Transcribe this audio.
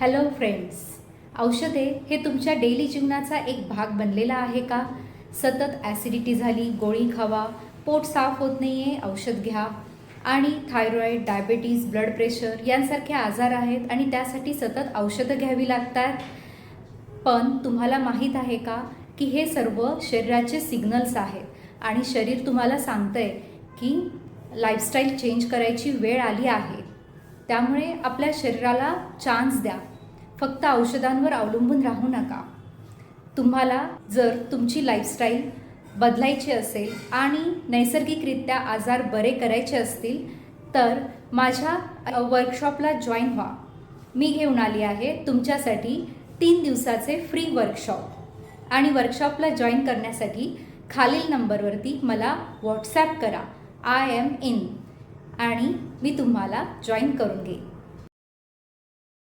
Hello friends, औषधे हे तुमच्या डेली जीवनाचा एक भाग बनलेला आहे का? सतत ॲसिडिटी झाली, गोळी खावा, पोट साफ होत नाही आहे, औषध घ्या. आणि थायरॉईड, डायबिटीज, ब्लड प्रेशर यांसारखे आजार आहेत आणि त्यासाठी सतत औषधं घ्यावी लागतात. पण तुम्हाला माहीत आहे का की हे सर्व शरीराचे सिग्नल्स आहेत आणि शरीर तुम्हाला सांगतं आहे की लाईफस्टाईल चेंज करायची वेळ आली आहे. त्यामुळे आपल्या शरीराला चान्स द्या, फक्त औषधांवर अवलंबून राहू नका. तुम्हाला जर तुमची लाईफस्टाईल बदलायची असेल आणि नैसर्गिकरित्या आजार बरे करायचे असतील तर माझ्या वर्कशॉपला जॉईन व्हा. मी घेऊन आली आहे तुमच्यासाठी 3 दिवसाचे फ्री वर्कशॉप आणि वर्कशॉपला जॉईन करण्यासाठी खालील नंबरवरती मला व्हॉट्सॲप करा. आय एम इन आणि मी तुम्हाला जॉईन करून घेईन.